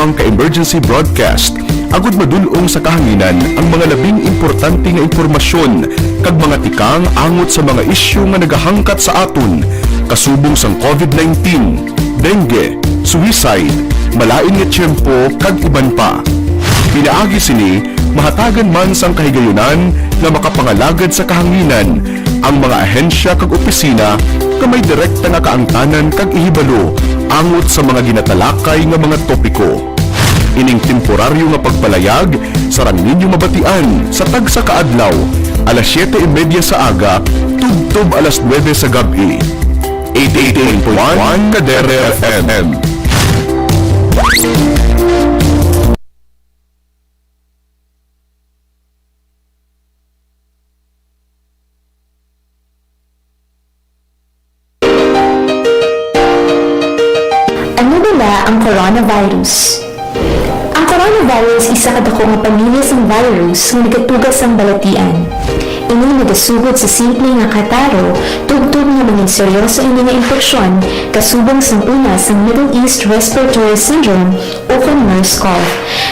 pang ka-emergency broadcast agud madulong sa kahanginan ang mga labing importante nga impormasyon kag mga tikang angot sa mga isyu nga nagahangkat sa aton kasubong sang COVID-19, dengue, suicide, malain nga tiyempo kag uban pa. Pinaagi sini mahatagan man sang kahigayunan nga makapangalagad sa kahanginan ang mga ahensya kag opisina nga may direkta nga kaangtanan kag ihibalo angot sa mga ginatalakay nga mga topiko. Ining temporaryo nga pagpalayag sarang ninyo mabatian sa tagsa kaadlaw alas 7:30 sa aga tubtob alas 9 sa gabi. 88.1 Kadere FM. Ano bala ang coronavirus? Ang coronavirus isa ka dako nga pamilya sang virus nga nagatugas ang balatian. Ini nagasugod sa simple nga kataro tugtog nga mga seryoso ini nga infeksyon kasubong sang una sang Middle East Respiratory Syndrome ukon MERS-CoV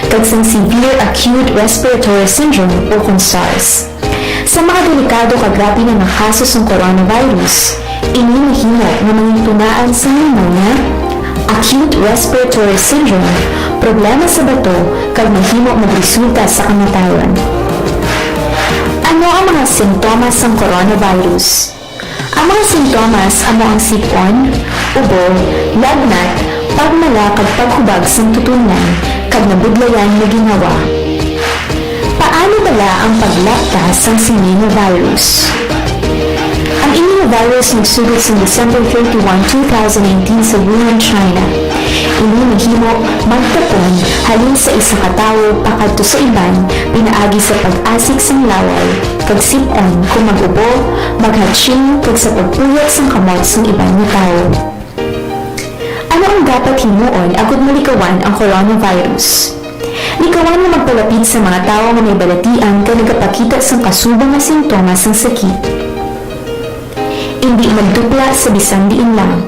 kag sang Severe Acute Respiratory Syndrome ukon SARS. Sa mga delikado kag grabe nga mga kaso sang coronavirus, ini mahimo nga mangintunaan sa pneumonia, acute respiratory syndrome, problema sa bato, kag mahimo magresulta sa kamatayon. Ano ang mga sintomas ng coronavirus? Ang mga sintomas amo ang sipon, ubo, lagnat, pagmala kag paghubag sa tutunan, kag nabudlayan na ginawa. Paano bala ang paglaktas ng virus? Ang virus nagsugod sa December 31, 2019 sa Wuhan, China. Ini naghimo magtapon halin sa isa ka tawo pakadto sa iban pinaagi sa pag-asik sang laway kag sip-on kung mag-ubo, maghatching kag sa pagpuyat sang kamot sang iban nga tawo. Ano ang dapat himuon agud malikawan ang coronavirus? Likawan na magpalapit sa mga tawo nga may balatian kag nagapakita sang kasubang nga sintomas sang sakit. Hindi magdupla sa bisang diin lang.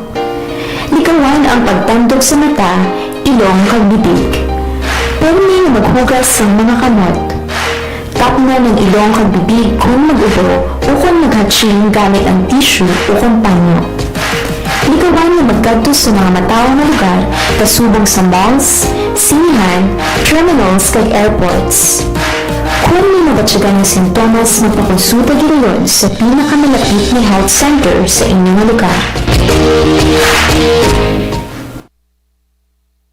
Likawan ang pagtandog sa mata, ilong kag bibig. Permi na maghugas ng mga kamot. Tapna ng ilong kag bibig kung mag-ubo o kung maghatching gamit ang tissue o kung panyo. Likawan na maggadto sa mga mataw na lugar kasubong sa malls, sinihan, terminals kag airports. Kung may mabatsagan ng sintomas, magpakonsulta girayon sa pinakamalapit na health center sa inyong lugar.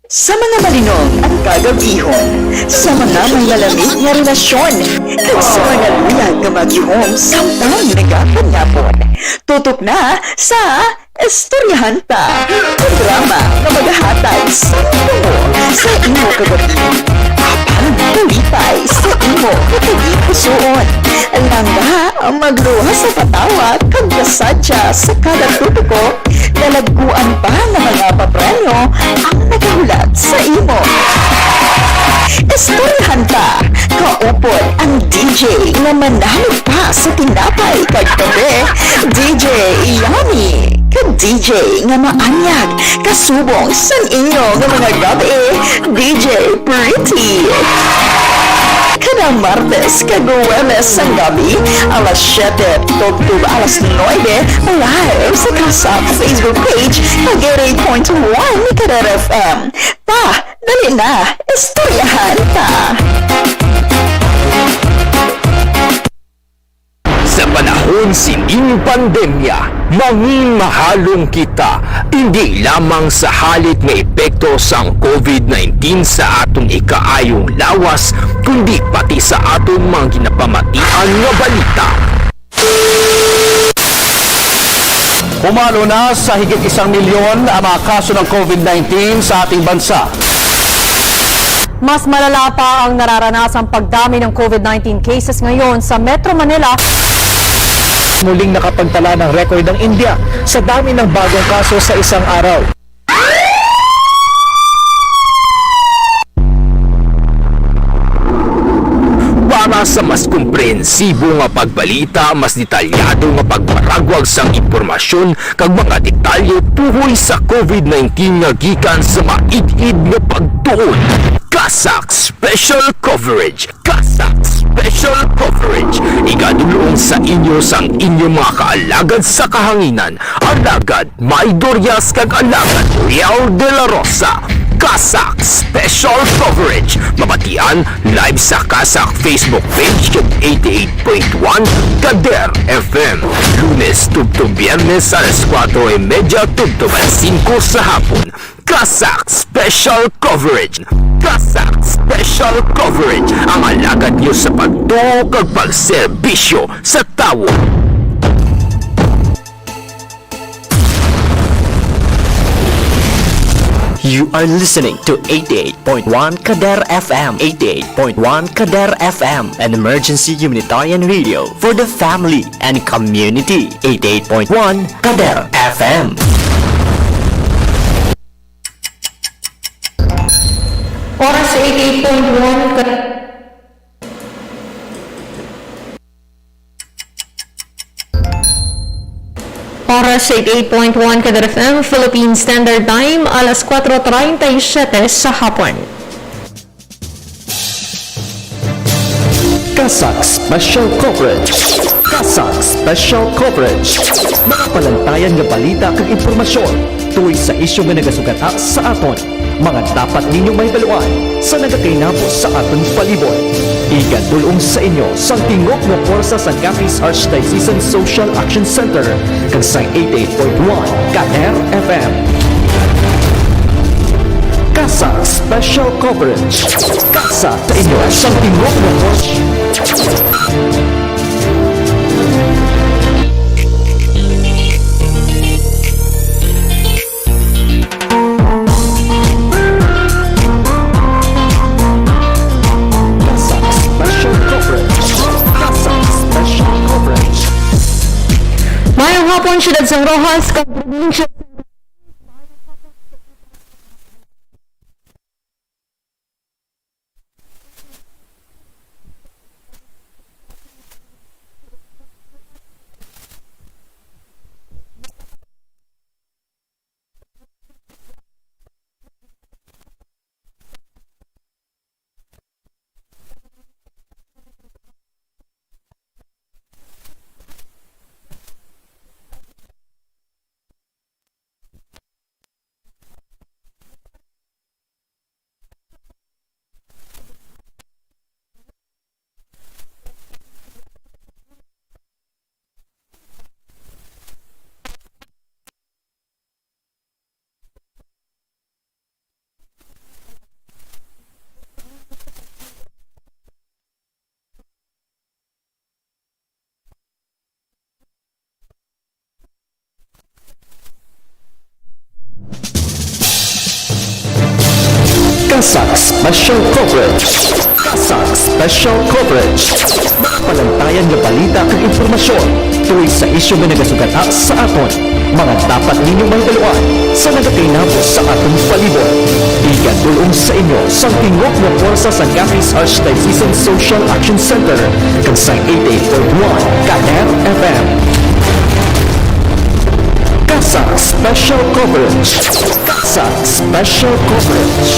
Sa mga malinong at kagabihon, sa mga may malamig na relasyon, at sa mga luyag na maghihom samtang nagkakanyapon, tutok na sa Istoryahan Ta, programa na maghahatag sa tungo sa imo kagabi. Apan tulipay sa imo katagipusoon. Langga ang magluha sa patawa kag kasadya sa kada tutuko. Nalaguan pa ng mga papremyo ang nagahulat sa imo. Istoryahan Ta, kaupod ang DJ na manalo pa sa tinapay kag kape, DJ Yummy. Kag DJ nga maanyag kasubong sa inyo nga mga gabi, DJ Pretty. Kada Martes kag Huwebes ang gabi, alas 7 tugtog alas 9, live sa Casac Facebook page kag 88.1 Kadere FM. Ta, dali na, istoryahan ta. Sa panahon sining pandemya, manginmahalong kita, hindi lamang sa halit may epekto sang COVID-19 sa atong ikaayong lawas, kundi pati sa atong mga ginapamatian nga balita. Pumalo na sa higit 1 milyon ang mga kaso ng COVID-19 sa ating bansa. Mas malala pa ang nararanasang pagdami ng COVID-19 cases ngayon sa Metro Manila. Muling nakapagtala ng record ng India sa dami ng bagong kaso sa isang araw. Para sa mas komprehensibo nga pagbalita, mas detalyado nga pagparagwag sang impormasyon kag mga detalye tuhoy sa COVID-19 nga gikan sa maid-id nga pagtuon. Casac Special Coverage. Casac Special Coverage. Igadulong sa inyo sang inyong mga kaalagad sa kahanginan. Alagad Maidorias kag alagad Real de la Rosa. Casac Special Coverage. Mabatian live sa Casac Facebook page at 88.1 Kader FM. Lunes tubto Biyernes alas 4:30 tubto 5 sa hapon. Casac Special Coverage. Casac Special Coverage. Ang alagad nyo sa pagtuo kag pagserbisyo sa tawo. You are listening to 88.1 Kader FM. 88.1 Kader FM, an emergency humanitarian radio for the family and community. 88.1 Kader FM. Oras sa 88.1 Oras sa 88.1 Kader FM, Philippine Standard Time, alas 4:37 sa hapon. Casac Special Coverage. Casac Special Coverage. Mga palantayan nga balita kag impormasyon tuwing sa isyu nga nagasugata sa aton. Mga dapat ninyong may baluan sa nagakainapos sa aton palibot. Igadulong sa inyo sa tingok nga porsa sa Capiz Archdiocesan Social Action Center kag sa 88.1 Kader FM. Casac Special Coverage. Casac sa inyo sa tingok nga porsa. Mayang hapon, siyudad sang Rojas, probinsya Casac Special Coverage. Casac Special Coverage. Mga palantayan nga balita kag impormasyon tuwing sa isyu nga nagasugata sa aton. Mga dapat ninyong may baluan sa nagakainapos sa aton palibot. Igadulong sa inyo sa tingok nga porsa sa Capiz Archdiocesan Social Action Center kag sa 88.1 Kader FM. Casac Special Coverage. Casac Special Coverage.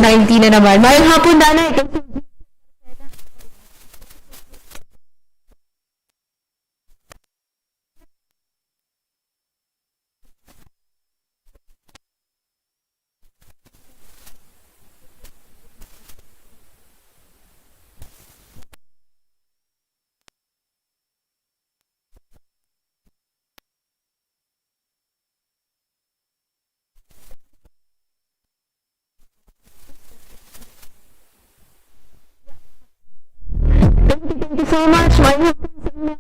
COVID-19 na naman. Mayang hapon, Nanay. Thank you so much. Mayang hapon sa inyo.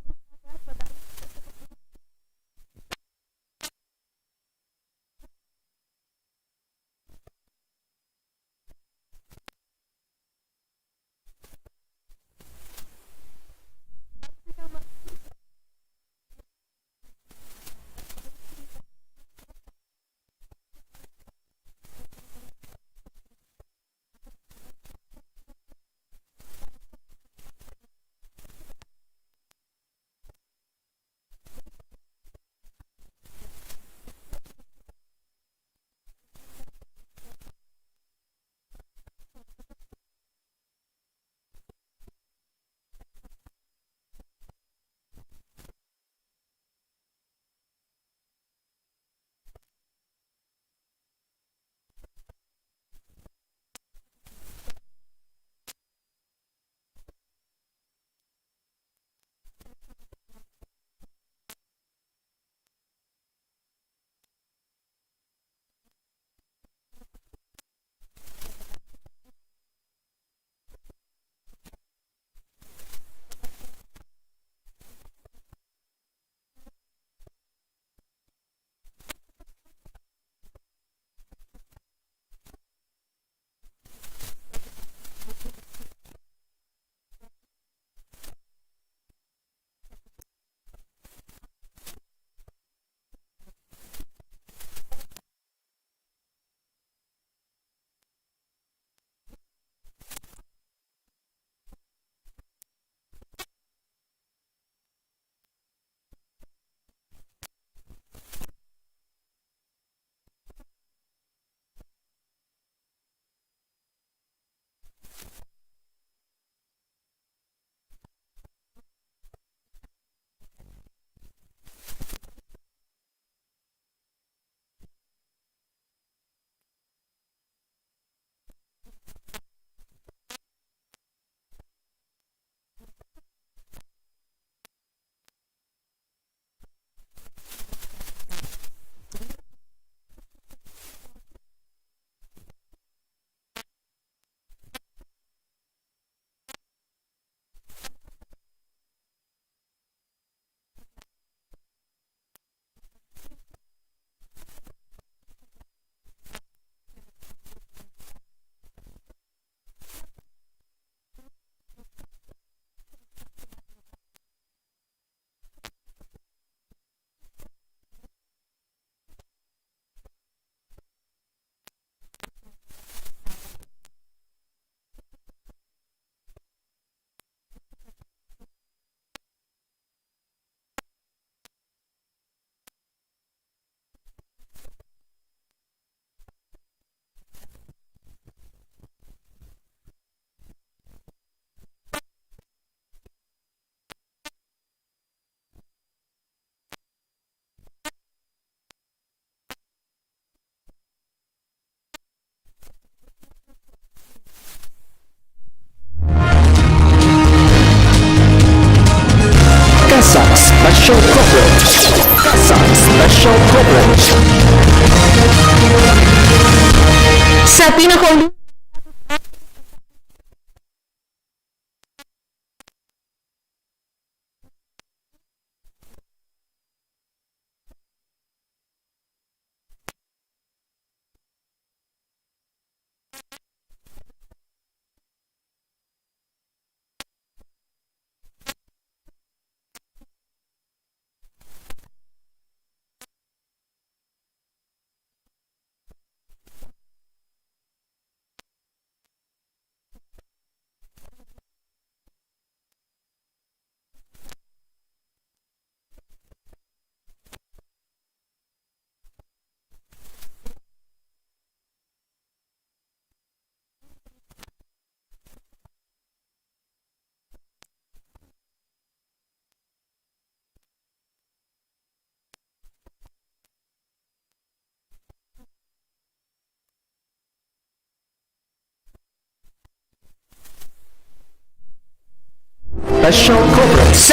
Casac Special Coverage. Casac Special Coverage. Sa pinakauli Special Coverage.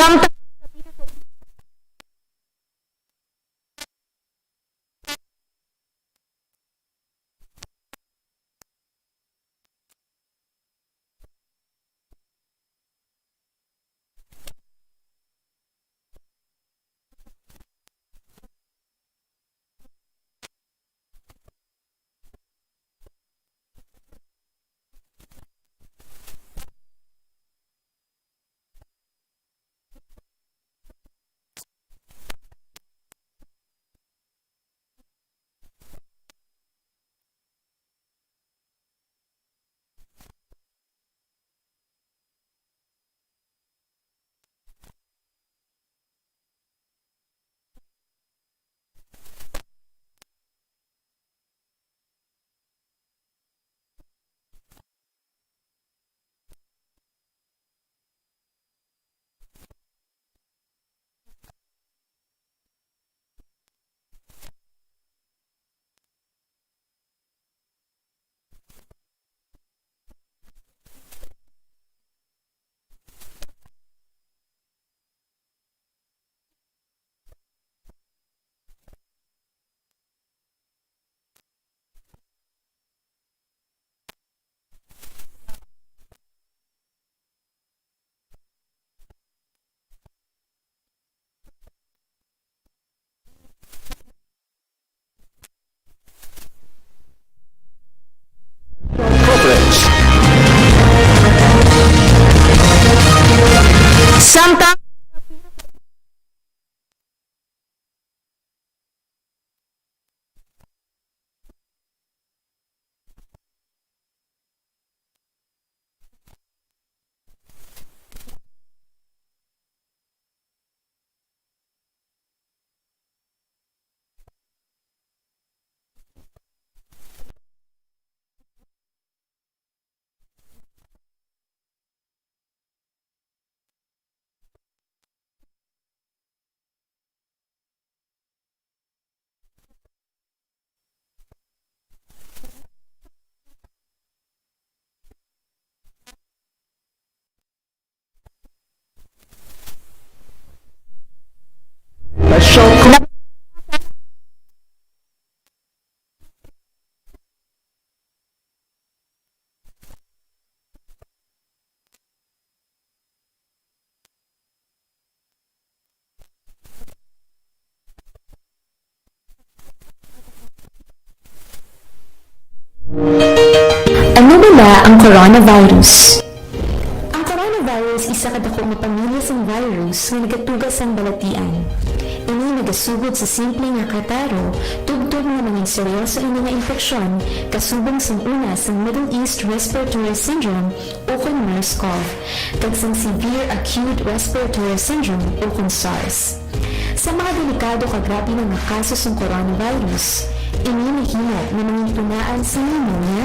Ano ba ang coronavirus? Ang coronavirus isa kadakong nga pamilya sang virus nga nagatugas ang balatian. Ini nagasugod sa simple nga kataro, tugtog nga mga seryoso ini nga infeksyon, kasubong sang una sang Middle East Respiratory Syndrome ukon MERS-CoV, kag sang Severe Acute Respiratory Syndrome ukon SARS. Sa mga delikado kagrabe nga mga kaso sang coronavirus, ini nahimo na mangintunaan sa pneumonia,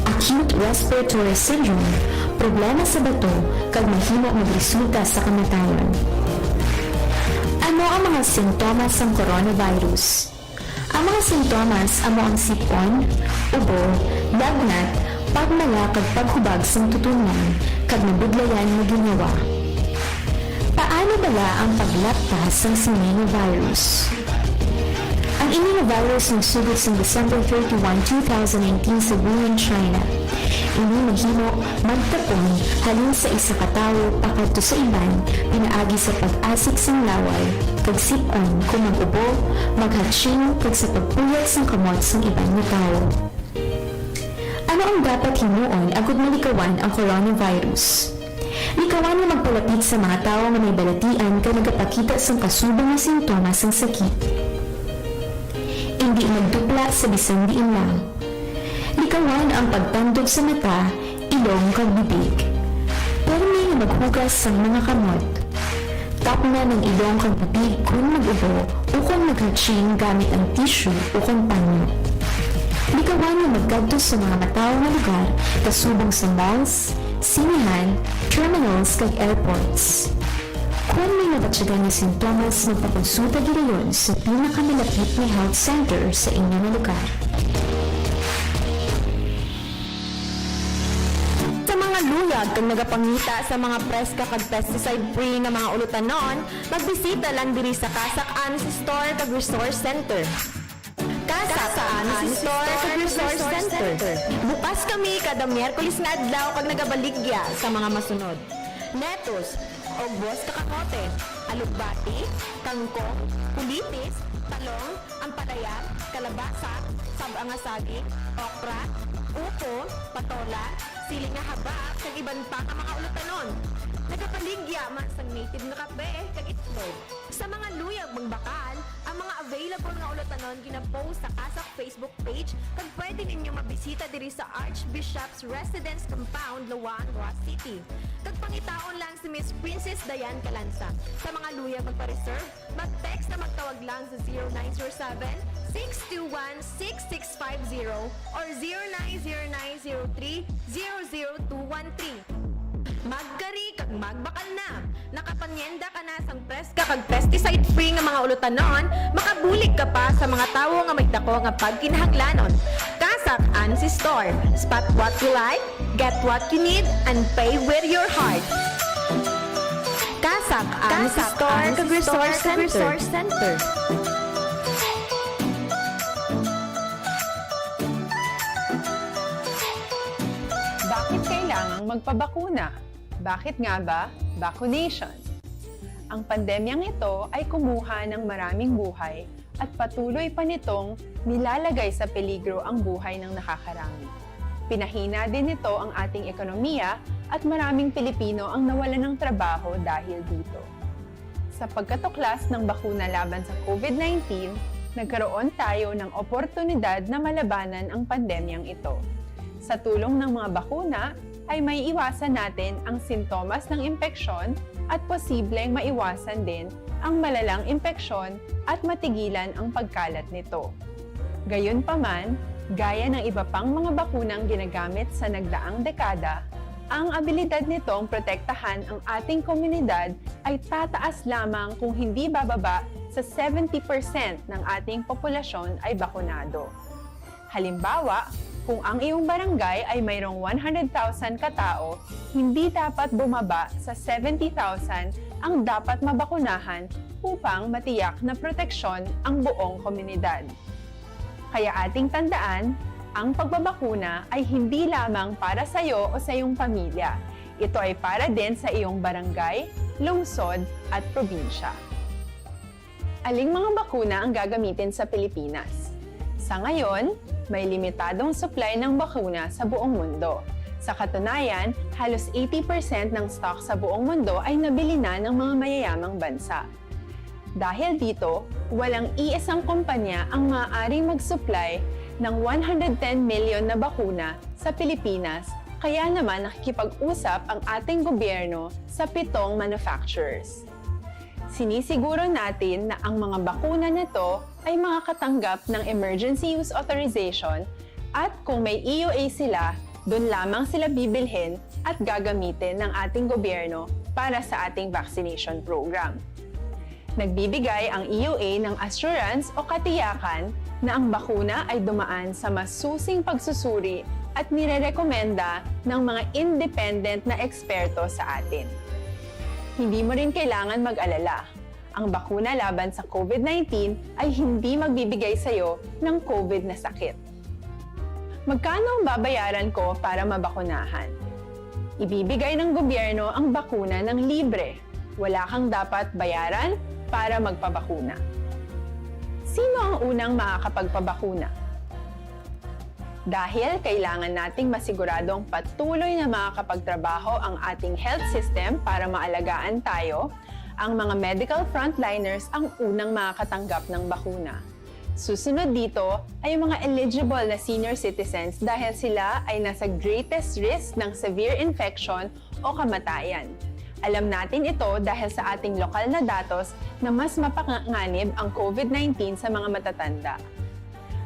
acute respiratory syndrome, problema sa bato, kag mahimo magresulta sa kamatayon. Ano ang mga sintomas ng coronavirus? Ang mga sintomas amo ang sipon, ubo, lagnat, pagmala kag paghubag sang tutunan, kag nabudlayan nga ginawa. Paano bala ang paglaptas ng virus? Ang ining virus nagsugod sa December 31, 2019 sa Wuhan, China. Ini naghimo magtapon halin sa isa ka tawo pakadto sa iban pinaagi sa pag-asik sang laway, kag sipon kung mag-ubo, maghatching kag sa pagpuyat sang kamot sang iban nga tawo. Ano ang dapat himuon agud malikawan ang coronavirus? Likawan nga magpalapit sa mga tawo nga may balatian kag nagapakita sang kasubong nga sintomas sang sakit. Hindi magdupla sa bisan diin lang. Likawan ang pagtandog sa mata, ilong kag bibig. Permi nga maghugas sang mga kamot. Tapna ng ilong kag bibig kung mag-ubo o kung maghatching gamit ang tissue o kung panyo. Likawan nga maggadto sa mga mataw nga lugar kasubong sa malls, sinihan, terminals kag airports. Kung may nabatsagan na sintomas, magpakonsulta girayon sa pinakamalapit na health center sa inyong lugar. Sa mga luyag kang nagapangita sa mga preska kag pesticide-free nga mga ulutanon, magbisita lang diri sa Casac Store kag Resource Center. Casac Store kag Resource Center. Bukas kami kada Miyerkules nga adlaw kag nagabaligya sa mga masunod. Netos, ogbos kakakote, alugbati, kangkong, kulitis, talong, ampalaya, kalabasa, sabang nga saging, okra, upo, patola, siling nga haba, kag iban pa nga mga ulutanon. Nagapaligya man sa native nga kape kag itlog. Sa mga luyag mangbakal, ang mga available nga ulutanon gina-post sa Casac Facebook page kag pwede ninyo mabisita diri sa Archbishop's Residence Compound, Lawan, Ross City. Kag pangitaon lang si Miss Princess Dayan Calansa. Sa mga luyag magpa-reserve, mag-text na magtawag lang sa 0907-621-6650 or 090903-00213. Magkari kag magbakal na. Nakapanyenda ka na sang preska kag pesticide-free nga mga ulutanon, makabulig ka pa sa mga tawo nga may dako nga pagkinahanglanon. Casac Store. Spot what you like, get what you need, and pay with your heart. Casac Store kag Resource Center. Bakit kailangang magpabakuna? Bakit nga ba vaccination? Ang pandemyang ito ay kumuha ng maraming buhay at patuloy pa nitong nilalagay sa peligro ang buhay ng nakakarami. Pinahina din nito ang ating ekonomiya at maraming Pilipino ang nawalan ng trabaho dahil dito. Sa pagkatuklas ng bakuna laban sa COVID-19, nagkaroon tayo ng oportunidad na malabanan ang pandemyang ito. Sa tulong ng mga bakuna, ay may iwasan natin ang sintomas ng impeksyon at posibleng maiwasan din ang malalang impeksyon at matigilan ang pagkalat nito. Gayunpaman, gaya ng iba pang mga bakunang ginagamit sa nagdaang dekada, ang abilidad nitong protektahan ang ating komunidad ay tataas lamang kung hindi bababa sa 70% ng ating populasyon ay bakunado. Halimbawa, kung ang iyong barangay ay mayroong 100,000 katao, hindi dapat bumaba sa 70,000 ang dapat mabakunahan upang matiyak na proteksyon ang buong komunidad. Kaya ating tandaan, ang pagbabakuna ay hindi lamang para sa iyo o sa iyong pamilya. Ito ay para din sa iyong barangay, lungsod at probinsya. Aling mga bakuna ang gagamitin sa Pilipinas? Sa ngayon, may limitadong supply ng bakuna sa buong mundo. Sa katunayan, halos 80% ng stock sa buong mundo ay nabili na ng mga mayayamang bansa. Dahil dito, walang iisang kumpanya ang maaaring mag-supply ng 110 million na bakuna sa Pilipinas, kaya naman nakikipag-usap ang ating gobyerno sa 7 manufacturers. Sinisiguro natin na ang mga bakuna nito ay makakatanggap ng Emergency Use Authorization at kung may EUA sila, doon lamang sila bibilhin at gagamitin ng ating gobyerno para sa ating vaccination program. Nagbibigay ang EUA ng assurance o katiyakan na ang bakuna ay dumaan sa masusing pagsusuri at nirerekomenda ng mga independent na eksperto sa atin. Hindi mo rin kailangan mag-alala. Ang bakuna laban sa COVID-19 ay hindi magbibigay sa iyo ng COVID na sakit. Magkano ang babayaran ko para mabakunahan? Ibibigay ng gobyerno ang bakuna ng libre. Wala kang dapat bayaran para magpabakuna. Sino ang unang makakapagpabakuna? Dahil kailangan nating masiguradong patuloy na makakapagtrabaho ang ating health system para maalagaan tayo, ang mga medical frontliners ang unang makakatanggap ng bakuna. Susunod dito ay mga eligible na senior citizens dahil sila ay nasa greatest risk ng severe infection o kamatayan. Alam natin ito dahil sa ating lokal na datos na mas mapanganib ang COVID-19 sa mga matatanda.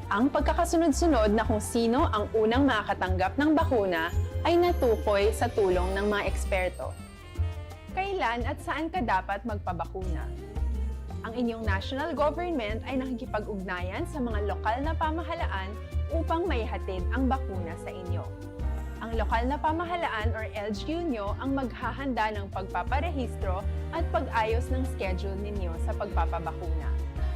Ang pagkakasunod-sunod na kung sino ang unang makakatanggap ng bakuna ay natukoy sa tulong ng mga eksperto. Kailan at saan ka dapat magpabakuna? Ang inyong national government ay nakikipag-ugnayan sa mga lokal na pamahalaan upang maihatid ang bakuna sa inyo. Ang lokal na pamahalaan or LGU nyo ang maghahanda ng pagpaparehistro at pag-ayos ng schedule ninyo sa pagpapabakuna.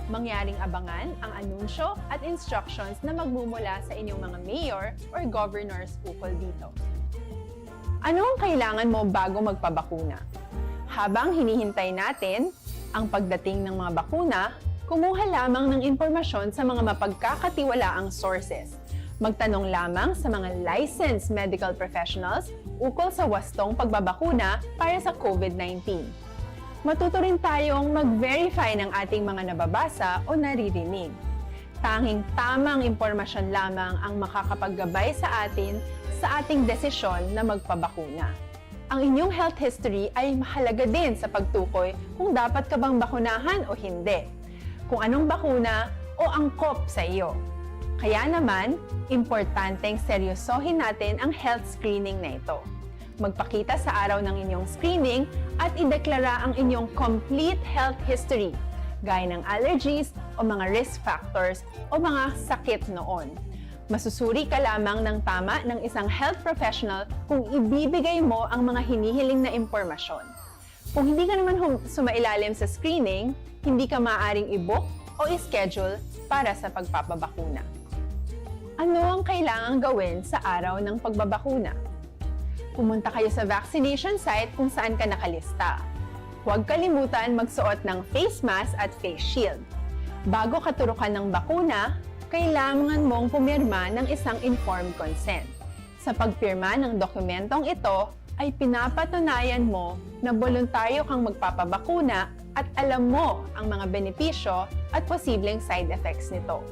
Mangyaring abangan ang anunsyo at instructions na magmumula sa inyong mga mayor or governors ukol dito. Ano ang kailangan mo bago magpabakuna? Habang hinihintay natin ang pagdating ng mga bakuna, kumuha lamang ng impormasyon sa mga mapagkakatiwalaang sources. Magtanong lamang sa mga licensed medical professionals ukol sa wastong pagbabakuna para sa COVID-19. Matuto rin tayong mag-verify ng ating mga nababasa o naririnig. Tanging tamang impormasyon lamang ang makakapaggabay sa atin sa ating desisyon na magpabakuna. Ang inyong health history ay mahalaga din sa pagtukoy kung dapat ka bang bakunahan o hindi, kung anong bakuna o angkop sa iyo. Kaya naman, importanteng seryosohin natin ang health screening na ito. Magpakita sa araw ng inyong screening at ideklara ang inyong complete health history, gaya ng allergies o mga risk factors o mga sakit noon. Masusuri ka lamang ng tama ng isang health professional kung ibibigay mo ang mga hinihiling na impormasyon. Kung hindi ka naman sumailalim sa screening, hindi ka maaaring i-book o i-schedule para sa pagpapabakuna. Ano ang kailangang gawin sa araw ng pagbabakuna? Pumunta kayo sa vaccination site kung saan ka nakalista. Huwag kalimutan magsuot ng face mask at face shield. Bago ka turukan ng bakuna, kailangan mong pumirma ng isang informed consent. Sa pagpirma ng dokumentong ito, ay pinapatunayan mo na voluntaryo kang magpapabakuna at alam mo ang mga benepisyo at posibleng side effects nito.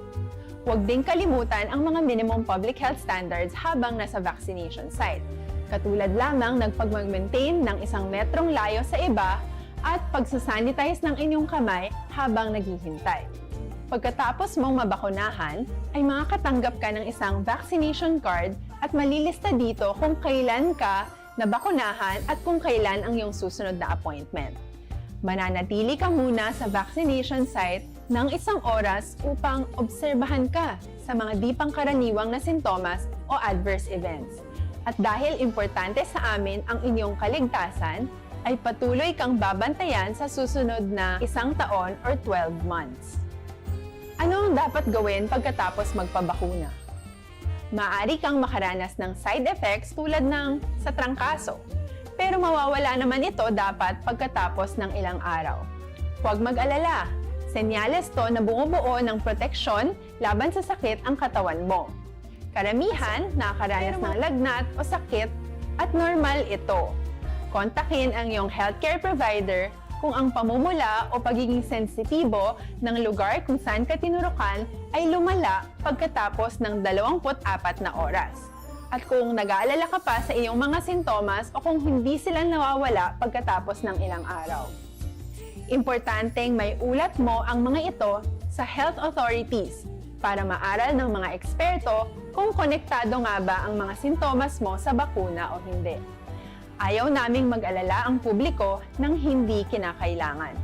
Huwag din kalimutan ang mga minimum public health standards habang nasa vaccination site. Katulad lamang nagpag-maintain ng 1 metrong layo sa iba at pagsasanitize ng inyong kamay habang naghihintay. Pagkatapos mong mabakunahan, ay makakatanggap ka ng isang vaccination card at malilista dito kung kailan ka nabakunahan at kung kailan ang iyong susunod na appointment. Mananatili ka muna sa vaccination site ng 1 oras upang obserbahan ka sa mga di pangkaraniwang na sintomas o adverse events. At dahil importante sa amin ang inyong kaligtasan, ay patuloy kang babantayan sa susunod na 1 taon or 12 months. Ano ang dapat gawin pagkatapos magpabakuna? Maaari kang makaranas ng side effects tulad ng sa trangkaso, pero mawawala naman ito dapat pagkatapos ng ilang araw. Huwag mag-alala, senyales to na bumubuo ng proteksyon laban sa sakit ang katawan mo. Karamihan nakakaranas ng lagnat o sakit at normal ito. Kontakin ang iyong healthcare provider kung ang pamumula o pagiging sensitibo ng lugar kung saan ka tinurukan ay lumala pagkatapos ng 24 na oras. At kung nag-aalala ka pa sa iyong mga sintomas o kung hindi sila nawawala pagkatapos ng ilang araw. Importanteng may ulat mo ang mga ito sa health authorities para maaral ng mga eksperto kung konektado nga ba ang mga sintomas mo sa bakuna o hindi. Ayaw naming mag-alala ang publiko ng hindi kinakailangan.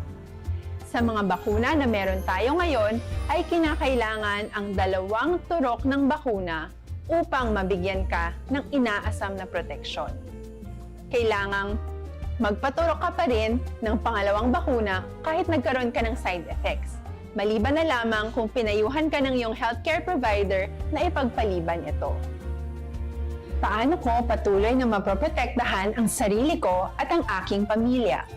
Sa mga bakuna na meron tayo ngayon ay kinakailangan ang 2 turok ng bakuna upang mabigyan ka ng inaasam na proteksyon. Kailangang magpaturok ka pa rin ng pangalawang bakuna kahit nagkaroon ka ng side effects. Maliban na lamang kung pinayuhan ka ng iyong healthcare provider na ipagpaliban ito. Paano ko patuloy na maproprotektahan ang sarili ko at ang aking pamilya?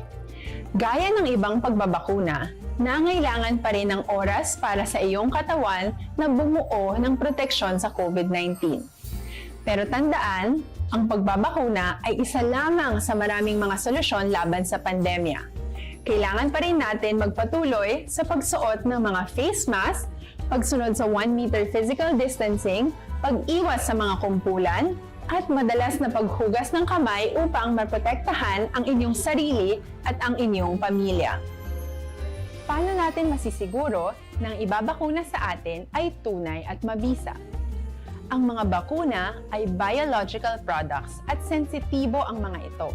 Gaya ng ibang pagbabakuna, nangailangan pa rin ng oras para sa iyong katawan na bumuo ng proteksyon sa COVID-19. Pero tandaan, ang pagbabakuna ay isa lamang sa maraming mga solusyon laban sa pandemya. Kailangan pa rin natin magpatuloy sa pagsuot ng mga face mask, pagsunod sa 1 meter physical distancing, pag-iwas sa mga kumpulan, at madalas na paghugas ng kamay upang maprotektahan ang inyong sarili at ang inyong pamilya. Paano natin masisiguro na ang ibabakuna sa atin ay tunay at mabisa? Ang mga bakuna ay biological products at sensitibo ang mga ito.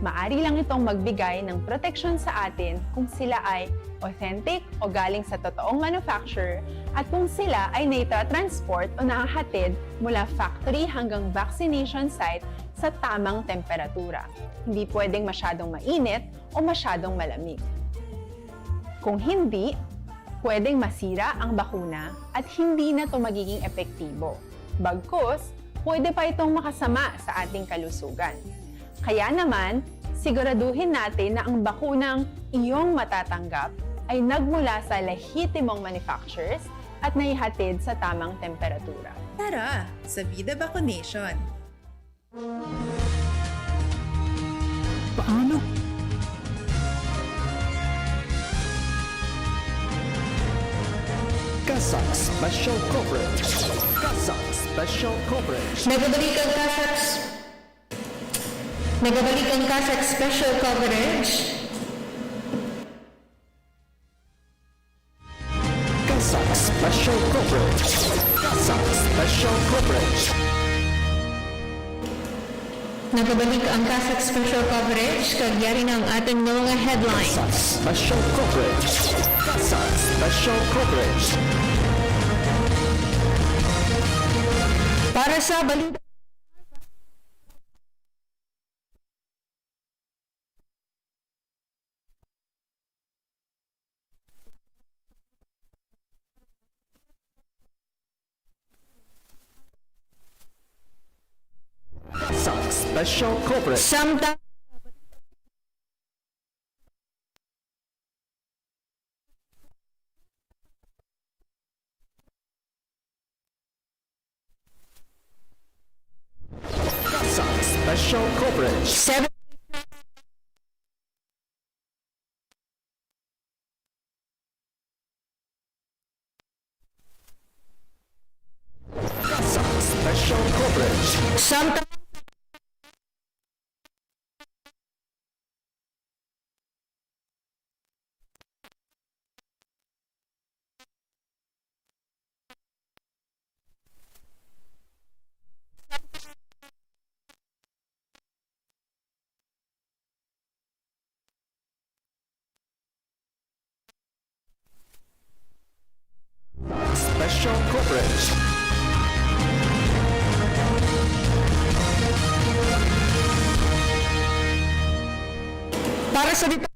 Maari lang itong magbigay ng proteksyon sa atin kung sila ay authentic o galing sa totoong manufacturer at kung sila ay naita-transport o nahahatid mula factory hanggang vaccination site sa tamang temperatura. Hindi pwedeng masyadong mainit o masyadong malamig. Kung hindi, pwedeng masira ang bakuna at hindi na ito magiging epektibo. Bagkus, pwede pa itong makasama sa ating kalusugan. Kaya naman, siguraduhin natin na ang bakunang iyong matatanggap ay nagmula sa lehitimong manufacturers at naihatid sa tamang temperatura. Tara, sa Vida Vaccination! Paano? Casac Special Coverage. Casac Special Coverage. Nagbabalik ang Casac Special Coverage. Casac Special Coverage. Casac Special Coverage. Nagbabalik ang Casac Special Coverage, kagyari ng ating mga headlines. Casac Special Coverage. Casac Special Coverage. Para sa balita. Casac Special Coverage. Samtang Casac Special Coverage. 7 Casac Special Coverage. samtang Special Coverage. para sa dito.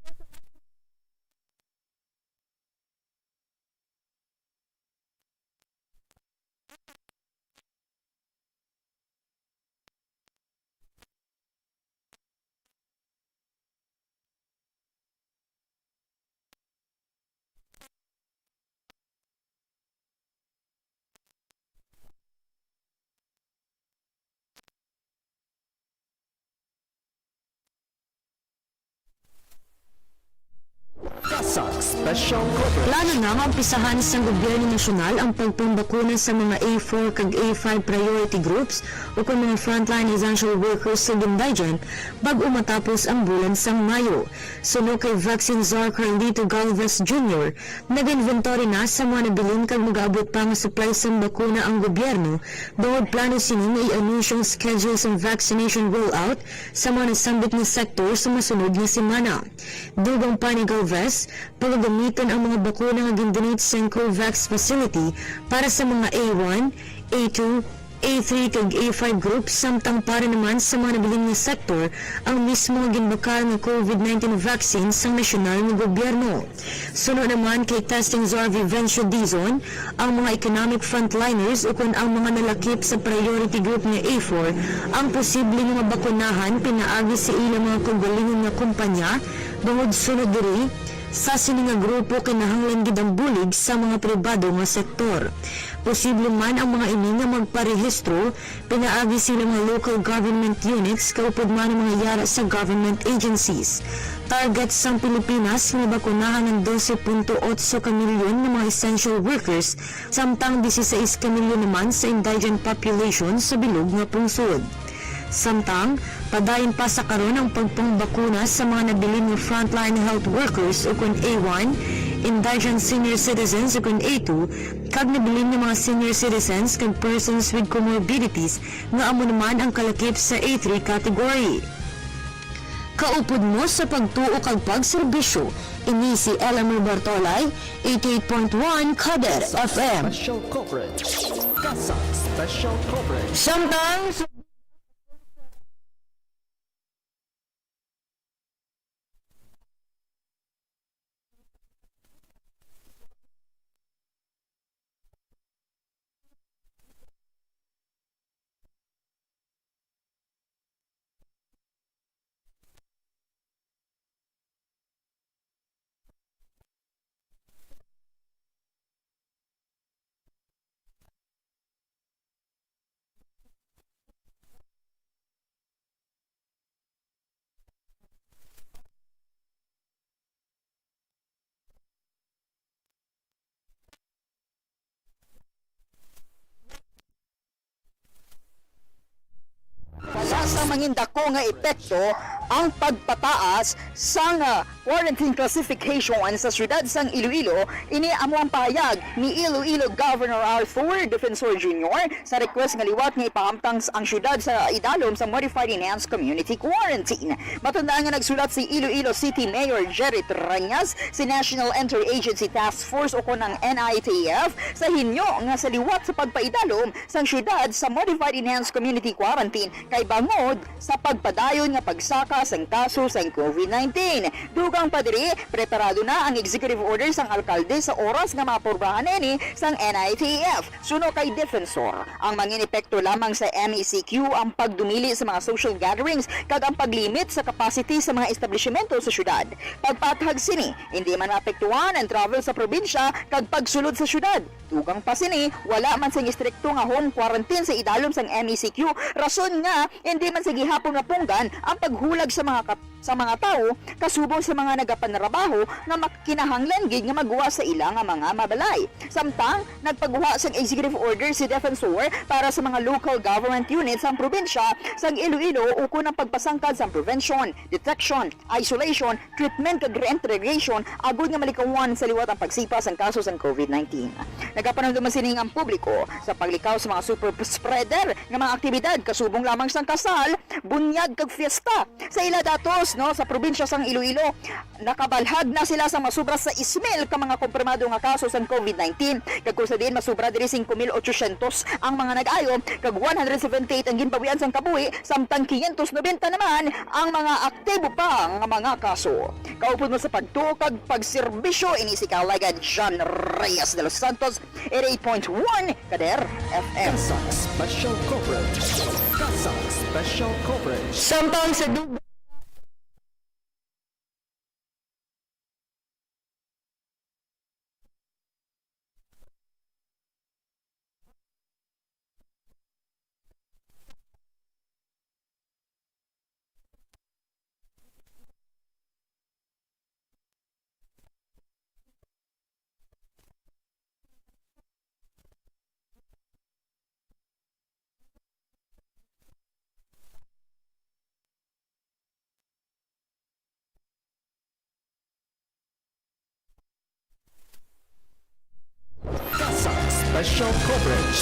Casac Special Coverage. Plano na nga umpisahan sa gobyerno nasyonal ang pagpambakuna sa mga A4 kag A5 priority groups o kung mga frontline essential workers sa indigent bago matapos ang bulan sa Mayo. Suno kay Vaccination Cardinal Advincula Jr. nag-inventory na sa mga nabilin kag mag-aabot pa nga supply sa bakuna ang gobyerno bawod plano sining i-anusyong schedule sa vaccination rollout sa mga nasambit na sektor sa masunod na semana. Dugang Panay pagagamitan ang mga bakuna nga gindonate sa COVAX facility para sa mga A1, A2, A3 kag A5 groups samtang para naman sa mga nabiling nga sektor ang mismo ginbakal ng COVID-19 vaccine sa nasyonal ng gobyerno. Sunod naman kay testing Zorvi Venture Dizon, ang mga economic frontliners o kung ang mga nalakip sa priority group nga A4 ang posible nga mabakunahan pinaagi sa ilang mga kagalingon nga kumpanya bangod sunod diri sa sini nga grupo kinahanglan gid ang bulig sa mga pribado nga sektor. Posible man ang mga ini nga magparehistro pinaagi sila mga local government units kaupod man ang mga yara sa government agencies. Target sang Pilipinas nga bakunahan ng 12.8 ka milyon ng mga essential workers samtang 16 ka milyon naman sa indigent population sa bilog nga pungsod. Samtang, padayon pa sa karon ang pagpangbakuna sa mga nabilin ng frontline health workers o kung A1, indigent senior citizens o kung A2, kag nabilin ng mga senior citizens kag persons with comorbidities nga amo naman ang kalakip sa A3 category. kaupod mo sa pagtuo kag pagserbisyo. Ini si Elmer Bartolay, 88.1 Kader FM. Special coverage. Casac Special coverage. Samtang Wala sa mangin dako nga epekto ang pagpataas sang quarantine classification sa siyudad sang Iloilo. Ini amo ang pahayag ni Iloilo Governor Arthur Defensor Jr. sa request nga liwat nga ipahamtang ang siyudad sa idalom sa Modified Enhanced Community Quarantine. Matandaan nga nagsulat si Iloilo City Mayor Jerry Tranyas, si National Interagency Task Force o ng NITF sa hinyo nga sa liwat sa pagpaidalom sang siyudad sa Modified Enhanced Community Quarantine kay bangod sa pagpadayon nga pagsaka sang kaso sang COVID-19. Dugang pa diri, preparado na ang executive order sang alkalde sa oras nga maapurbahan nini sang NITF. Suno kay Defensor, ang mangin epekto lamang sa MECQ ang pagdumili sa mga social gatherings kag ang paglimit sa capacity sa mga establishmento sa syudad. Pagpatag sini, hindi man maapektuhan ang travel sa probinsya kag pagsulod sa syudad. Dugang pa sini, wala man sing istrikto nga home quarantine sa idalom sang MECQ. Rason nga, hindi man sa gihapon nga punggan ang paghulag sa mga tao kasubong sa mga nagapanrabaho nga makinahanglan gid nga magwa sa ila nga mga mabalay. Samtang nagpagguha sang executive order si Defensor para sa mga local government units sa probinsya sang Iloilo ukon ang pagpasangkad sa prevention, detection, isolation, treatment kag reintegration agud nga malikawan sa liwat ang pagsipa sang kaso sang COVID-19. Nagapanumduman sining ang publiko sa paglikaw sa mga super spreader nga mga aktibidad kasubong lamang sang kasal, bunyag kag fiesta. Sa ila datos sa probinsya sang Iloilo, nakabalhag na sila sa masubra sa ismil ka mga kumpirmado nga kaso sang COVID-19. Kag kung sa din masubra diri 5,800 ang mga nag-ayo, kag 178 ang ginbawian sang kabuhi, samtang 590 naman ang mga aktibo pa nga mga kaso. Kaupod mo sa pagtuo kag pagserbisyo ini si Kalagan John Reyes de los Santos, 88.1 Kader FM. Casac Special coverage. Casac Special coverage. samtang sa Special coverage.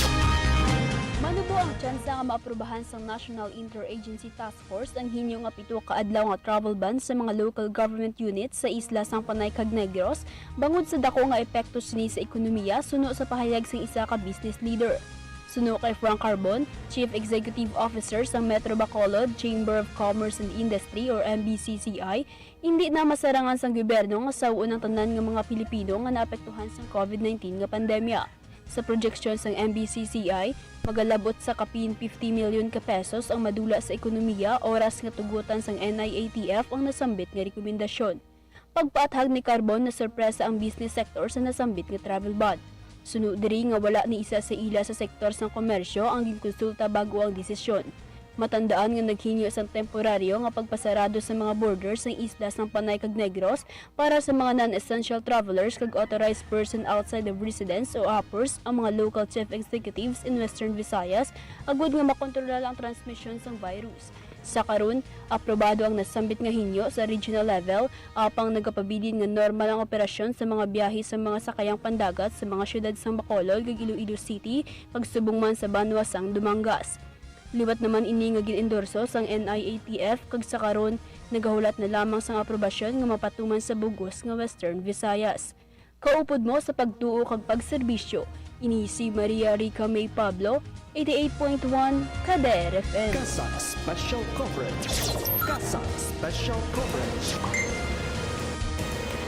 Manubo ang tsansa nga maaprubahan sa National Interagency Task Force ang hinyo nga 7 ka adlaw nga travel ban sa mga local government units sa isla sang Panay kag Negros bangod sa dako nga epekto sini sa ekonomiya suno sa pahayag sang isa ka business leader. Suno kay Frank Carbon, Chief Executive Officer sa Metro Bacolod Chamber of Commerce and Industry or MBCCI, hindi na masarangan sang gobyerno nga sawon ang tanan nga mga Pilipino nga naapektuhan sa COVID-19 nga pandemya. Sa projection sang MBCCI, magalabot sa kapin 50 million ka pesos ang madula sa ekonomiya oras nga tugutan sang NIATF ang nasambit nga rekomendasyon. Pagpaathag ni Carbon na sorpresa ang business sector sa nasambit nga travel ban. Suno diri nga wala ni isa sa ila sa sektor sang komersyo ang ginkonsulta bago ang desisyon. Matandaan nga naghinyo sang temporaryo nga pagpasarado sa mga borders ng isla sang Panay kag Negros para sa mga non-essential travelers kag authorized person outside of residence o APORS ang mga local chief executives in Western Visayas agud nga makontrola ang transmission sang virus. Sa karon, aprobado ang nasambit nga hinyo sa regional level apang nagapabilin nga normal ang operasyon sa mga biyahe sa mga sakayang pandagat sa mga syudad sang Bacolod kag Iloilo City pagsubong man sa Banwa sang Dumangas. Liwat naman ini nga gin-endorso sang NIATF kag sa karon nagahulat na lamang sang aprobasyon nga mapatuman sa bugos nga Western Visayas. Kaupod mo sa pagtuo kag pagserbisyo, ini si Maria Rica May Pablo, 88.1 Kader FM. Casac Special Coverage. Casac Special Coverage.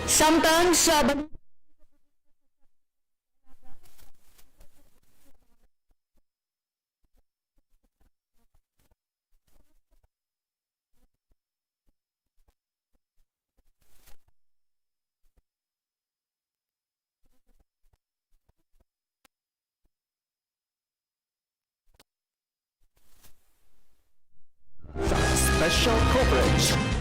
Samtang sa Special Coverage.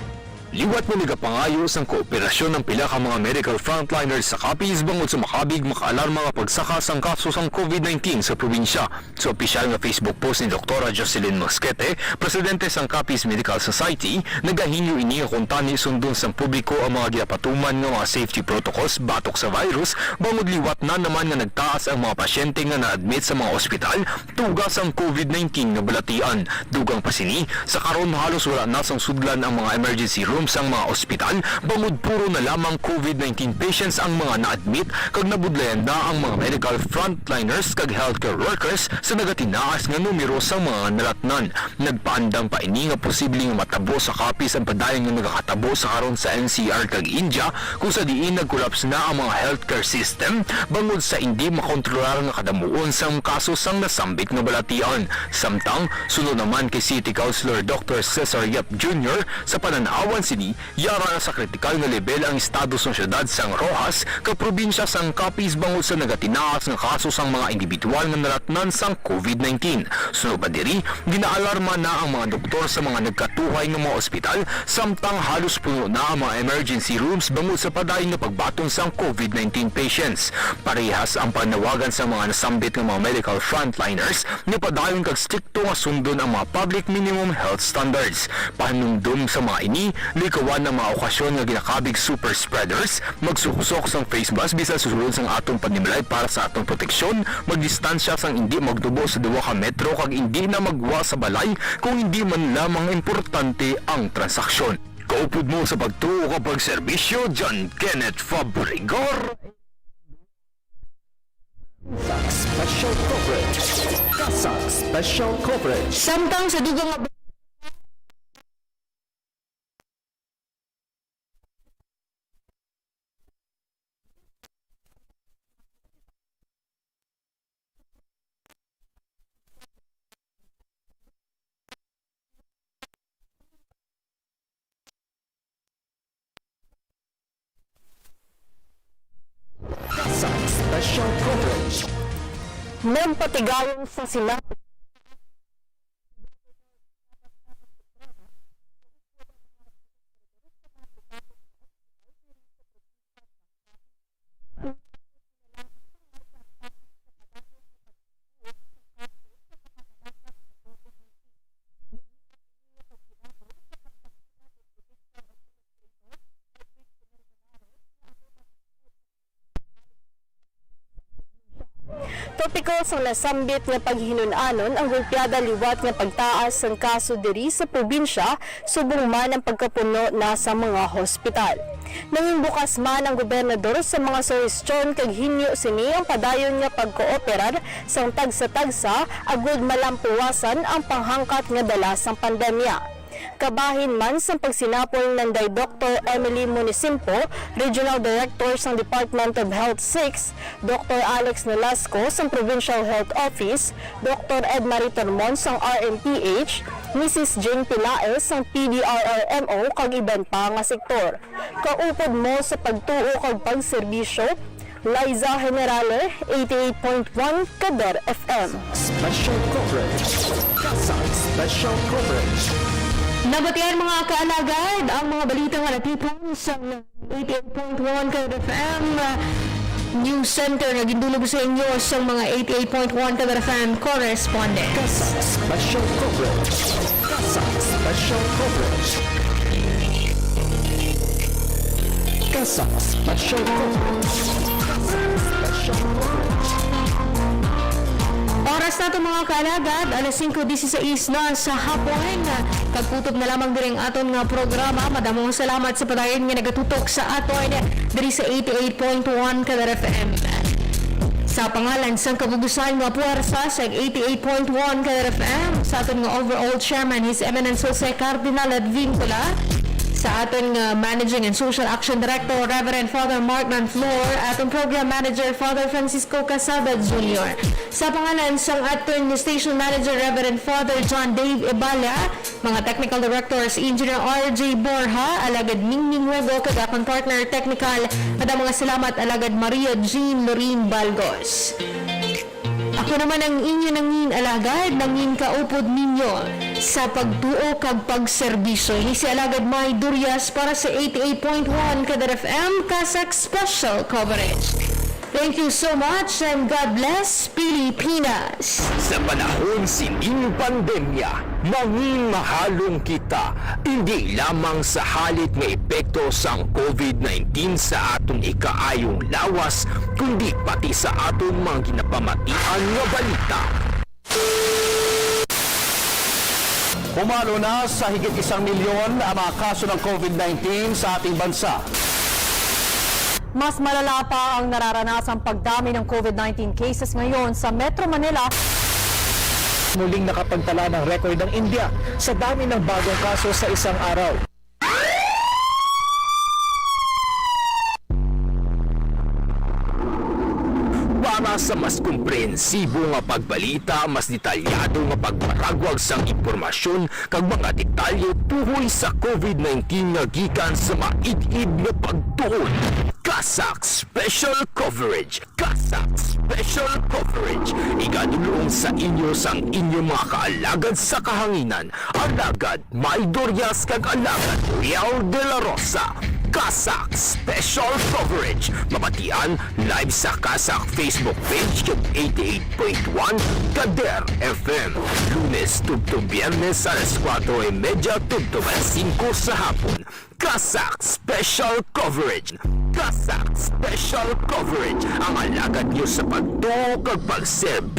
Liwat mo nagapangayo sang kooperasyon ng pila ka mga medical frontliners sa Capiz bangod sa makabig maka-alarma nga pagsaka sang kaso sang COVID-19 sa probinsya. Sa opisyal nga Facebook post ni Dr. Jocelyn Mosquete, presidente sang Capiz Medical Society, nagahinyo ini nga kuntani sundon sang publiko ang mga ginapatuman nga mga safety protocols batok sa virus bangod liwat na naman nga nagtaas ang mga pasyente nga na-admit sa mga ospital tugas ang COVID-19 nga balatian. Dugang pasini, sa karon halos wala na sang sudlan ang mga emergency room sang mga ospital bangod puro na lamang COVID-19 patients ang mga na-admit kag nabudlayan na ang mga medical frontliners kag healthcare workers sa nagatinaas nga numero sa mga nalatnan. Nagpaandang pa ini nga posibleng matabo sa Capiz ang padayon nga nagakatabo sa karon sa NCR kag India kung sa diin nagkolaps na ang mga healthcare system bangod sa hindi makontrolar nga kadamuon sang kaso sang nasambit nga balatian. Samtang sunod naman kay City Councilor Dr. Cesar Yap Jr. sa pananawan sini yara na sa kritikal nga level ang estado sa siyudad sang Rojas ka probinsya sang Capiz bangod sa nagatinaas nga kaso sang mga individual nga nalatnan sang COVID-19. Sunod pa diri, ginaalarma na ang mga doktor sa mga nagkatuhay ng mga ospital samtang halos puno na ang mga emergency rooms bangod sa padayon nga pagbaton sang COVID-19 patients. Parehas ang panawagan sa mga nasambit ng mga medical frontliners nga padayon kag strikto nga sundon ang mga public minimum health standards. Panumdum sa mga ini, likawan ng mga okasyon nga ginakabig super spreaders, magsukusok sang face mask bisan susulod sang atong panimlay para sa atong proteksyon, magdistansya sang hindi magtubo sa 2 ka metro kag hindi na magwa sa balay kung hindi man lamang importante ang transaksyon. Kaupod mo sa pagtuo kapag serbisyo, John Kenneth Fabrigor. Special Coverage. Casac Special Coverage. samtang sa dugang nga Casac Special Coverage. nagpatigayon sa sila topiko sa nasambit nga paghinunanon ang gulpyada liwat nga pagtaas ng kaso diri sa probinsya subong man ang pagkapuno na sa mga hospital. Nanging bukas man ang gobernador sa mga suhestyon kag hinyo sini ang padayon nga pagkooperar sang tagsa-tagsa agud malampuwasan ang panghangkat nga dala sang pandemya. Kabahin man sa pagsinapol ng Dr. Emily Munisimpo, Regional Director sa Department of Health 6, Dr. Alex Nolasco sa Provincial Health Office, Dr. Ed Marie Tormon sa RMPH, Mrs. Jane Pilaes sa PDRRMO kag iban pa nga sektor. Kaupod mo sa pagtuo kag pagserbisyo, Liza Generale, 88.1 Kader FM. Special Coverage. Casac Special Coverage. Nabatian mga kaalagad ang mga balita nga natipon sa 88.1 Kader FM News Center na gindulog sa inyo sa mga 88.1 Kader FM correspondent. Casac Special Coverage. Casac Special Coverage. Casac Special Coverage. Casac Special Coverage. Oras Oras na ito mga kaalagad, alas 5:16 na sa hapon. Pagkutob na lamang din ang aton nga programa. Madamong salamat sa padayon nga nagatutok sa aton diri sa 88.1 Kadar FM. Sa pangalan sang kabubusan nga puwersa sa 88.1 Kadar FM, sa aton nga overall chairman, His Eminence Cardinal Advincula, sa aton nga Managing and Social Action Director, Reverend Father Mark Nanflor, aton Program Manager, Father Francisco Casac Jr. Sa pangalan sang aton Station Manager, Reverend Father John Dave Ibala, mga Technical Directors, Engineer R.J. Borja, alagad Ningning Huego, kag aton Partner Technical, at mga salamat alagad Maria Jean Lorin Balgos. Ako naman ang inyo nangin alagad, nangin kaupod ninyo sa pagtuo kag pagserbisyo. Ini si alagad May Durias para sa 88.1 Kadar FM, Casac Special Coverage. Thank you so much and God bless Pilipinas. Sa panahon sining pandemya, mangin mahalong kita, hindi lamang sa halit may epekto sang COVID-19 sa aton ikaayong lawas, kundi pati sa aton mga ginapamatian nga balita. Pumalo na sa higit 1 milyon ang mga kaso ng COVID-19 sa ating bansa. Mas malala pa ang nararanasang pagdami ng COVID-19 cases ngayon sa Metro Manila. Muling nakapagtala ng record ng India sa dami ng bagong kaso sa isang araw. Para sa mas komprehensibo nga pagbalita, mas detalyado nga pagparagwag sang impormasyon kag mga detalye tuhoy sa COVID-19 nga gikan sa maid-id nga pagtuon. Casac Special Coverage. Casac Special Coverage. Igadulong sa inyo sang inyong mga kaalagad sa kahanginan. Alagad May Durias kag alagad Real de la Rosa. Casac Special Coverage. Mabatian live sa Casac Facebook page kag 88.1 Kadar FM. Lunes tubto Biyernes alas 4:30 tubto 5 sa hapon. Casac Special Coverage. Casac Special Coverage. Ang alagad nyo sa pagtuo kag pagserbi